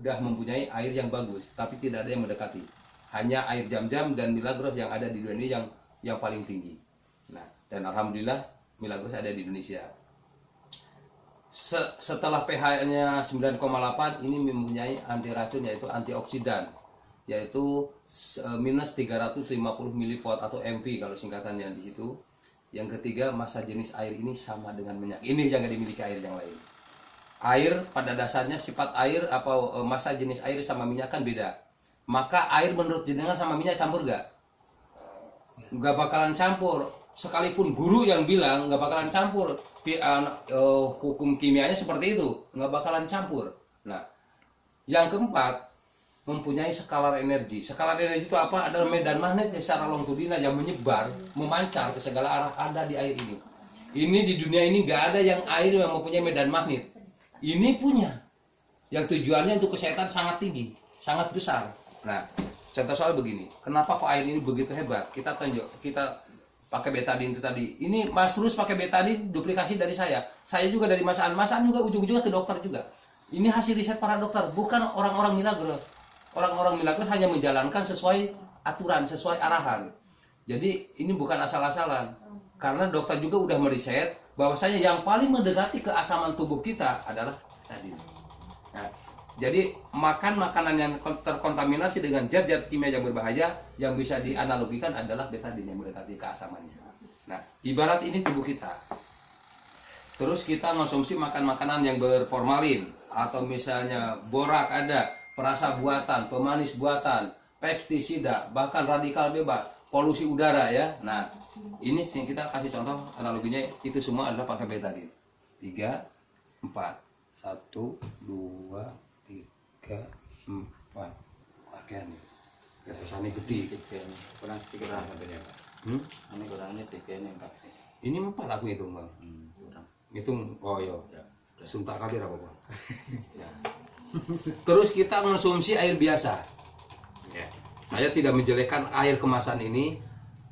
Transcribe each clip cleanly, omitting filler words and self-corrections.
sudah mempunyai air yang bagus, tapi tidak ada yang mendekati. Hanya air Zam-Zam dan Milagros yang ada di dunia ini yang paling tinggi. Nah, dan alhamdulillah Milagros ada di Indonesia. Setelah pH-nya 9,8 ini mempunyai anti racun yaitu antioksidan, yaitu minus 350 mV atau MP kalau singkatannya di situ. Yang ketiga, massa jenis air ini sama dengan minyak. Ini yang dimiliki air yang lain. Air pada dasarnya sifat air apa massa jenis air sama minyak kan beda. Maka air menurut jenengan sama minyak campur gak? Gak bakalan campur. Sekalipun guru yang bilang gak bakalan campur, hukum kimianya seperti itu, gak bakalan campur. Nah, yang keempat, mempunyai skalar energi. Skalar energi itu apa? Adalah medan magnet secara longitudinal yang menyebar, memancar ke segala arah ada di air ini. Ini di dunia ini gak ada yang air yang mempunyai medan magnet. Ini punya. Yang tujuannya untuk kesehatan sangat tinggi, sangat besar. Nah, contoh soal begini. Kenapa kok air ini begitu hebat? Kita pakai betadine itu tadi. Ini Mas Rus pakai betadine duplikasi dari saya. Saya juga dari Mas An. Mas An juga ujung-ujungnya ke dokter juga. Ini hasil riset para dokter, bukan orang-orang Milagros. Orang-orang Milagros hanya menjalankan sesuai aturan, sesuai arahan. Jadi ini bukan asal-asalan. Karena dokter juga udah meriset bahwasanya yang paling mendekati keasaman tubuh kita adalah betadine. Nah, jadi makan makanan yang terkontaminasi dengan zat-zat kimia yang berbahaya yang bisa dianalogikan adalah betadine yang mendekati keasamannya. Nah, ibarat ini tubuh kita. Terus kita konsumsi makan makanan yang berformalin atau misalnya borak ada, perasa buatan, pemanis buatan, pestisida, bahkan radikal bebas, polusi udara ya. Nah, ini kita kasih contoh analoginya itu semua adalah pakai betadine. 3, 4, 1, 2, 3, 4. Pakaian. Ya pesannya gede. Kurang sedikit harganya, Pak. Ini kurangnya 3 ini, Pak. Ini 4 aku hitung, Bang. Kurang. Hitung, oh iya. Ya. Suntak kabir apa, Bang? Ya. Terus kita konsumsi air biasa. Ya. Saya tidak menjelekkan air kemasan ini.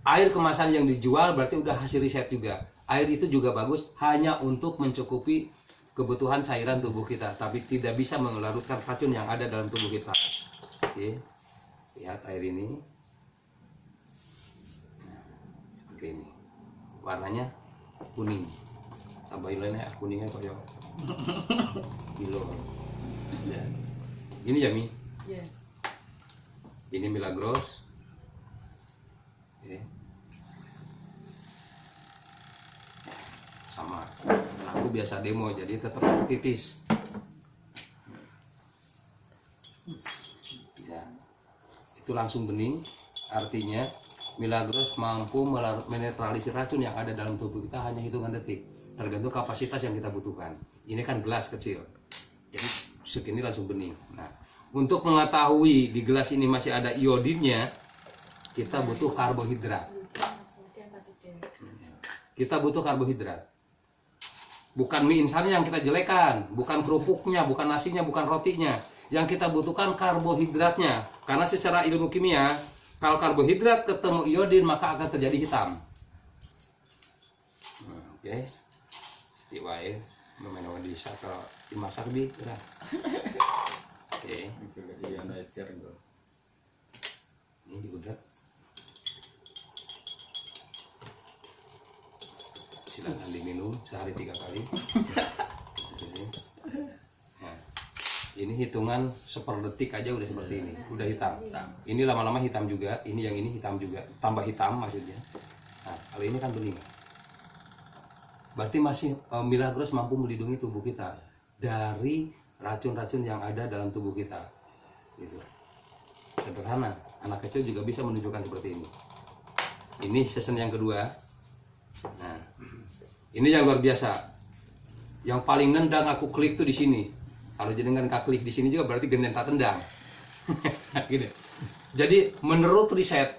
Air kemasan yang dijual berarti udah hasil riset juga. Air itu juga bagus hanya untuk mencukupi kebutuhan cairan tubuh kita, tapi tidak bisa melarutkan racun yang ada dalam tubuh kita. Oke. Lihat air ini. Nah, seperti ini. Warnanya kuning. Tambahin lainnya kuningnya kayak kilo. Ya. Ini ya Mi. Iya. Ini Milagros. Oke. Sama. Aku biasa demo jadi tetap titis. Ya. Itu langsung bening. Artinya Milagros mampu menetralisir racun yang ada dalam tubuh kita hanya hitungan detik. Tergantung kapasitas yang kita butuhkan. Ini kan gelas kecil. Jadi segini langsung bening. Nah, untuk mengetahui di gelas ini masih ada iodinnya, kita butuh karbohidrat. Kita butuh karbohidrat. Bukan mie instan yang kita jelekan, bukan kerupuknya, bukan nasinya, bukan rotinya. Yang kita butuhkan karbohidratnya. Karena secara ilmu kimia, kalau karbohidrat ketemu iodin maka akan terjadi hitam. Oke. Tiwae memang bisa kalau dimasak di udah. Oke. Ini udah. Silakan diminum sehari 3 kali. Nah, ini hitungan seperdetik aja udah seperti ini, udah hitam. Ini lama-lama hitam juga. Ini yang ini hitam juga, tambah hitam maksudnya. Nah, kalau ini kan bening. Berarti masih Milagros mampu melindungi tubuh kita dari racun-racun yang ada dalam tubuh kita. Gitu. Sederhana, anak kecil juga bisa menunjukkan seperti ini. Ini season yang kedua. Nah, ini yang luar biasa. Yang paling nendang aku klik tuh di sini. Kalau jenengan klik di sini juga berarti genden tak tendang. Gitu. Jadi menurut riset,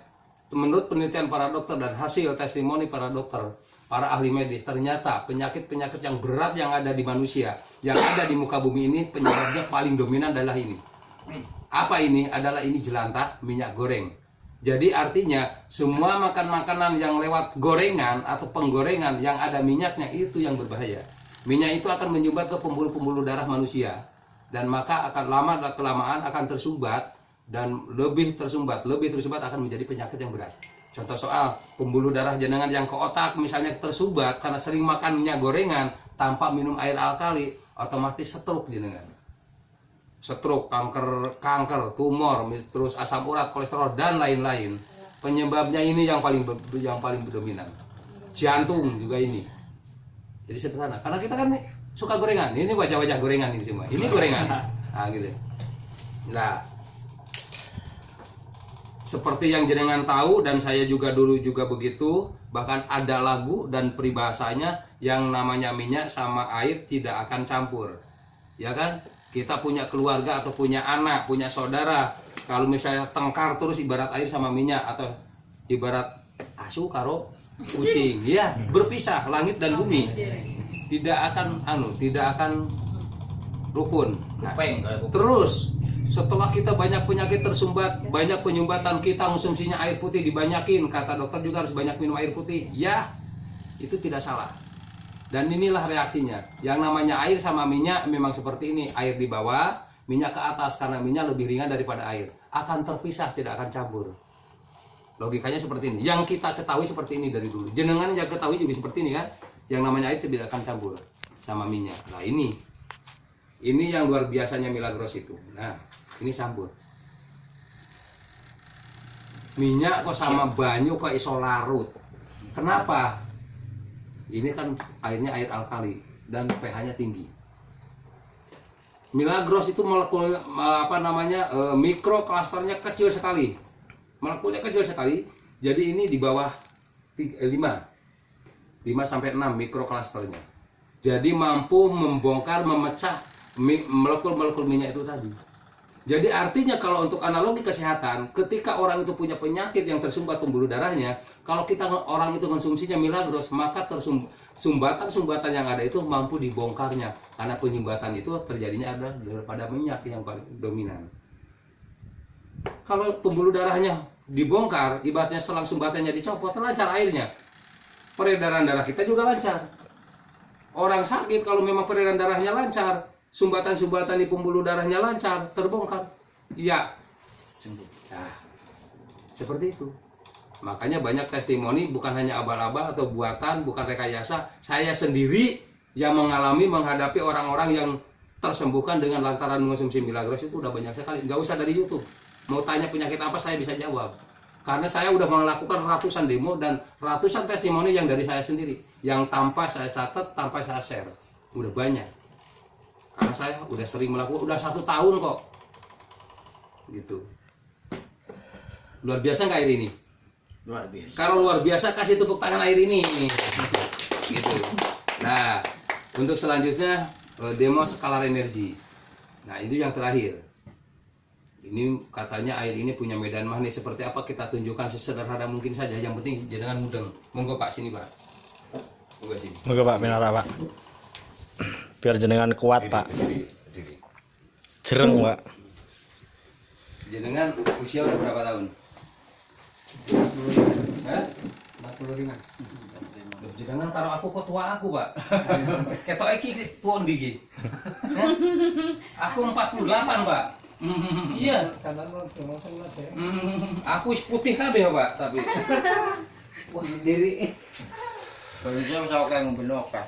menurut penelitian para dokter dan hasil testimoni para dokter, para ahli medis, ternyata penyakit-penyakit yang berat yang ada di manusia, yang ada di muka bumi ini, penyebabnya paling dominan adalah ini. Apa ini? Adalah ini jelantah minyak goreng. Jadi artinya semua makanan yang lewat gorengan atau penggorengan yang ada minyaknya itu yang berbahaya. Minyak itu akan menyumbat ke pembuluh-pembuluh darah manusia. dan maka akan lama kelamaan akan tersumbat dan lebih tersumbat akan menjadi penyakit yang berat. Contoh soal pembuluh darah jenengan yang ke otak misalnya tersumbat karena sering makan minyak gorengan tanpa minum air alkali, otomatis stroke jenengan. Stroke, kanker, tumor, terus asam urat, kolesterol dan lain-lain. Penyebabnya ini yang paling dominan. Jantung juga ini. Jadi sederhana. Karena kita kan suka gorengan. Ini wajah-wajah gorengan ini semua. Ini gorengan. Nah, gitu. Nah, seperti yang jenengan tahu dan saya juga dulu juga begitu, bahkan ada lagu dan peribahasanya yang namanya minyak sama air tidak akan campur. Ya kan? Kita punya keluarga atau punya anak, punya saudara, kalau misalnya tengkar terus ibarat air sama minyak atau ibarat asu karo kucing, ya berpisah langit dan bumi. Tidak akan rukun. Nah, terus setelah kita banyak penyakit tersumbat, banyak penyumbatan, kita konsumsinya air putih dibanyakin, kata dokter juga harus banyak minum air putih. Ya, itu tidak salah. Dan inilah reaksinya. Yang namanya air sama minyak memang seperti ini. Air di bawah, minyak ke atas, karena minyak lebih ringan daripada air. Akan terpisah, tidak akan campur. Logikanya seperti ini. Yang kita ketahui seperti ini dari dulu. Jenengan yang ketahui juga seperti ini kan. Yang namanya air tidak akan campur sama minyak. Nah ini yang luar biasanya Milagros itu. Nah ini campur. Minyak kok sama banyu kok iso larut. Kenapa? Ini kan airnya air alkali dan pH-nya tinggi. Milagros itu molekul mikroklasternya kecil sekali. Molekulnya kecil sekali. Jadi ini di bawah 5 sampai 6 mikroklasternya. Jadi mampu membongkar, memecah molekul-molekul minyak itu tadi. Jadi artinya kalau untuk analogi kesehatan, ketika orang itu punya penyakit yang tersumbat pembuluh darahnya, kalau orang itu konsumsinya Milagros, maka sumbatan yang ada itu mampu dibongkarnya. Karena penyumbatan itu terjadinya adalah daripada minyak yang paling dominan. Kalau pembuluh darahnya dibongkar, ibaratnya selang sumbatannya dicopot, lancar airnya. Peredaran darah kita juga lancar. Orang sakit kalau memang peredaran darahnya lancar, sumbatan-sumbatan di pembuluh darahnya lancar, terbongkar. Ya. Nah, seperti itu. Makanya banyak testimoni, bukan hanya abal-abal atau buatan, bukan rekayasa. Saya sendiri yang menghadapi orang-orang yang tersembuhkan dengan lantaran mengonsumsi Milagros itu udah banyak sekali. Nggak usah dari YouTube. Mau tanya penyakit apa, saya bisa jawab. Karena saya udah melakukan ratusan demo dan ratusan testimoni yang dari saya sendiri. Yang tanpa saya catat, tanpa saya share. Udah banyak. Karena saya udah sering melakukan, udah 1 tahun kok. Gitu. Luar biasa nggak air ini? Luar biasa. Kalau luar biasa kasih tepuk tangan air ini. Gitu. Nah, untuk selanjutnya demo skalar energi. Nah, itu yang terakhir. Ini katanya air ini punya medan magnet seperti apa, kita tunjukkan sesederhana mungkin saja. Yang penting jangan mudeng. Monggo Pak sini Pak. Monggo sini. Monggo Pak Minara Pak. Biar jenengan kuat Pak. Jereng Pak. Jenengan usia udah berapa tahun? 45. Jenengan karo aku kok tua aku Pak. Ketok iki tuwa ndi iki? Aku 48 Pak. Iya. Aku wis putih kabeh Pak tapi. Wah diri. Bagaimana saya kayak ngomong okas.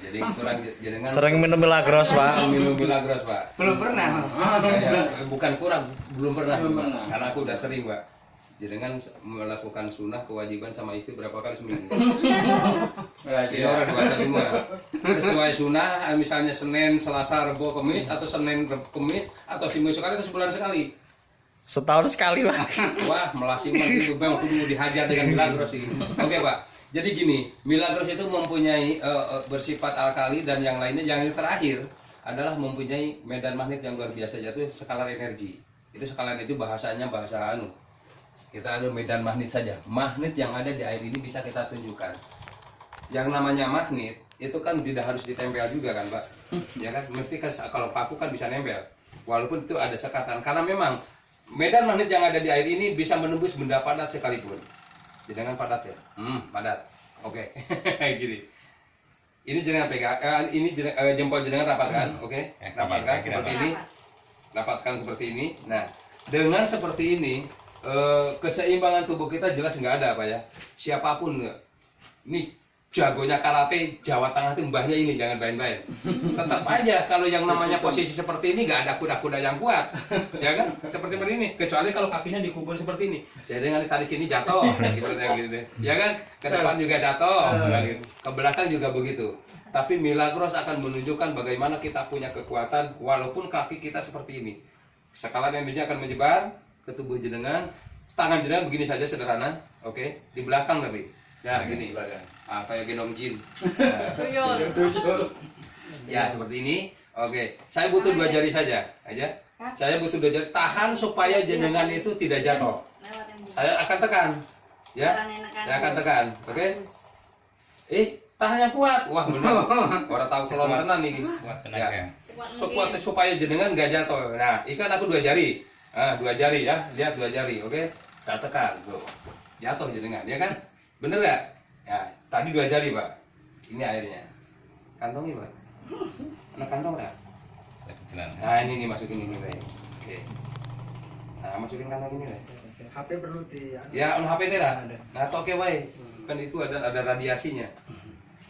Jadi kurang jenengan Sering minum Milagros Pak. minum Milagros Pak. Belum pernah. Bukan kurang, belum pernah. Belum pernah. Karena aku udah sering Pak. Jenengan melakukan sunnah kewajiban sama istri berapa kali seminggu? Jadi orang dewasa semua. Sesuai sunnah, misalnya Senin, Selasa, Rebo, Kamis, atau Senin, Kamis, atau Seminggu sekali, atau sebulan sekali. Setahun sekali Pak. Wah, melasi memang kudu dihajar dengan Milagros ini. Oke Pak. Jadi gini, Milagros itu mempunyai bersifat alkali dan yang lainnya. Yang terakhir adalah mempunyai medan magnet yang luar biasa, yaitu skalar energi. Itu skalar itu bahasanya bahasa kita ada medan magnet saja. Magnet yang ada di air ini bisa kita tunjukkan. Yang namanya magnet itu kan tidak harus ditempel juga kan Pak? Ya kan, mesti kan kalau paku kan bisa nempel. Walaupun itu ada sekatan. Karena memang medan magnet yang ada di air ini bisa menembus benda padat sekalipun. Jangan padat ya? Padat. Oke. Gini. Ini jenengan pegang, jempol jenengan rapatkan, oke? Rapatkan seperti ini, rapatkan seperti ini. Nah, dengan seperti ini, keseimbangan tubuh kita jelas nggak ada, Pak ya. Siapapun, ini jagonya karate Jawa Tengah itu mbahnya ini, jangan main-main. Tetap aja kalau yang namanya posisi seperti ini nggak ada kuda-kuda yang kuat, ya kan? Seperti ini, kecuali kalau kakinya dikubur seperti ini. Jadi dengan ditarik ini jatuh, gitu deh. Ya kan? Ke depan juga jatuh, gitu. Ke belakang juga begitu. Tapi Milagros akan menunjukkan bagaimana kita punya kekuatan walaupun kaki kita seperti ini. Sekalan energinya akan menyebar ke tubuh jenengan. Tangan jenengan begini saja sederhana, oke? Di belakang tapi. Ya gini, kayak gendong jin. Ya seperti ini. Oke, saya butuh 2 jari saja, aja. Saya butuh 2 jari. Tahan supaya jenengan itu tidak jatuh. Saya akan tekan, ya. Saya akan tekan, oke? Tahan yang kuat. Wah benar. Orang tahu selom tenan nih, guys. Ya. Sekuat supaya jenengan nggak jatuh. Nah, ikan aku 2 jari. 2 jari ya. Lihat 2 jari, oke? Kita tekan, tuh. Jatuh jenengan, ya kan? Bener nggak? Ya, tadi 2 jari, Pak. Ini airnya. Kantongi, Pak. Anak kantong nggak? Nah, ini nih masukin ini, Pak. Oke. Nah, masukin kantong ini, Pak. HP perlu di Ya, on HP teh lah. Nah, oke, Pak. Kan itu ada radiasinya.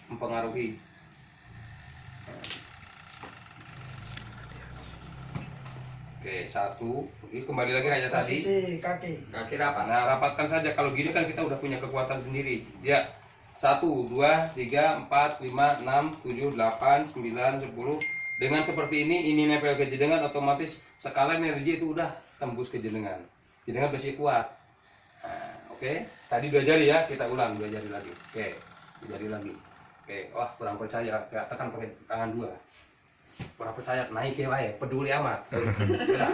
Mempengaruhi. Oke, 1. Oke, kembali lagi kayak tadi. posisi kaki. Kaki rapat. Nah, rapatkan saja. Kalau gini kan kita udah punya kekuatan sendiri. Ya. 1, 2, 3, 4, 5, 6, 7, 8, 9, 10. Dengan seperti ini nempel ke jenengan, otomatis skala energi itu udah tembus ke jenengan. Jenengan masih kuat. Nah, oke. Tadi 2 jari ya, kita ulang 2 jari lagi. Oke, 2 jari lagi. Oke, wah kurang percaya. Ya, tekan pakai tangan 2. Kurang percaya, naik ya, wae. Peduli amat. Benar.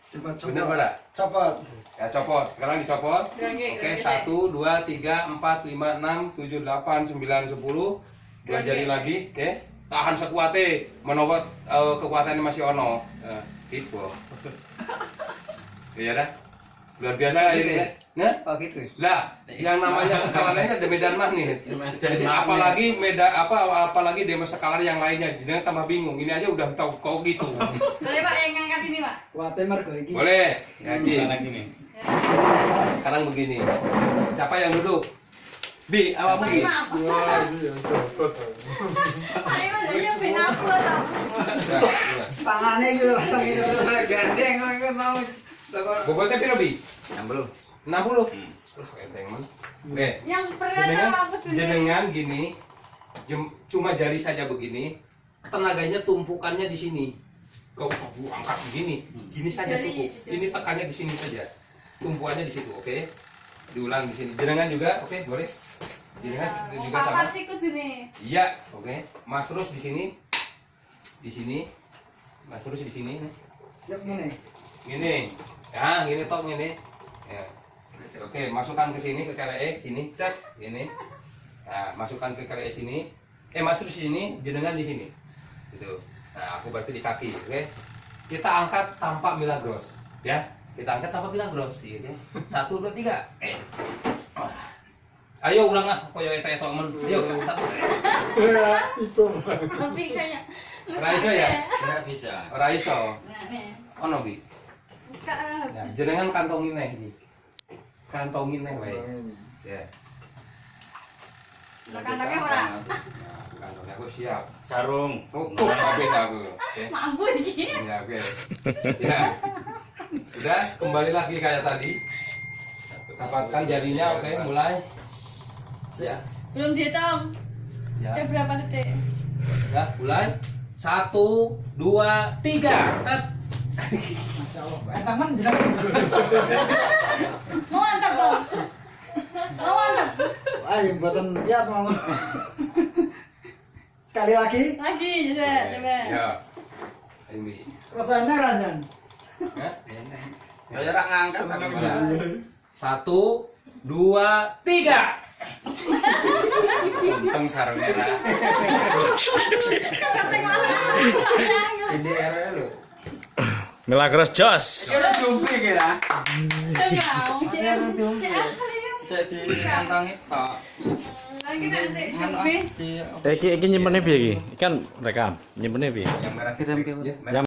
Cepat copot. Benar, Pak? Copot. Ya, copot. Sekarang dicopot. Oke, 1, 2, 3, 4, 5, 6, 7, 8, 9, 10. 2 jari lagi. Oke. Tahan sekuatnya. Menobot kekuatannya masih ono. Nah, gitu. Iya dah. Luar biasa akhirnya. Nah, Oh gitu. lah, yang namanya sekalannya ada medan magnet. Jadi apalagi apalagi demo sekalan yang lainnya, jadi tambah bingung. Ini aja udah tahu kau gitu. Boleh Pak yang ngangkat ini Pak? Kuatnya mergo iki. Boleh. Yakin. Gini. Sekarang begini. Siapa yang duduk? Bi, awak Pak begini. maaf. Ayo dia ben aku tau. Tangannya gitu langsung gitu. Gandeng kok mau. Bobotnya piro, Bi? 60. 60. Terus enteng man. Oke. Yang pernah tahu aku tuh. Jenengan gini. Cuma jari saja begini. Tenaganya tumpukannya di sini. Kau angkat begini. Gini saja Jari, cukup. jari. Ini tekannya di sini saja. Tumpuannya di situ, oke? Diulang di sini. Jenengan juga, oke? Boleh? Jenengan juga sama. Papat sih kudu nih. Iya, oke. Mas Rus di sini. Di sini. Mas Rus di sini. Yuk gini. Gini. Ya, gini tok gini. Ya. Oke, masukkan ke sini ke KLE ini, cek ini. Nah, masukkan ke KLE sini. Masuk di sini, jenengan di sini. Gitu. Nah, aku berarti di kaki, oke? Kita angkat tanpa Milagros, ya. Kita angkat tanpa Milagros, gitu. 1 2 3. Ayo ulang ah, koyo eta men. Ayo, 1. Tapi kayak Raiso ya? Enggak bisa. Ora iso. Nah, nih. Ono, Bi. Buka Nah, habis. jenengan kantongin neh iki. Kantongin neh wae. Ya. Lah kantongnya ora. Kantongnya aku siap. Sarung. Tutup kabeh aku. Oke. Mampu iki. Ya, oke. Ya. Udah, kembali lagi kayak tadi. Dapatkan jarinya, oke, mulai. Ya. Belum dihitung. Ya. Udah berapa detik? Ya, mulai. 1 2 3. Tet. Masya Allah. Tangan jelas. Mau antep dong. Mau antep. Ayo buatan lihat mau. Sekali lagi. Lagi coba, coba. Ya. Ini. Rasanya Rajan. Ya. Ya ora ngangkat tapi Coba. 1 2 3. untung sarungnya ra. Ini era lu. Milagros Jos. Kira jumpi kira. Coba, si asli. Jadi kantongi tok. Lagi nak sih, Anu, Mi. di- Iki nyimpennya piye iki? Kan rekam. Nyimpennya piye? yang merah kita Ya. Yang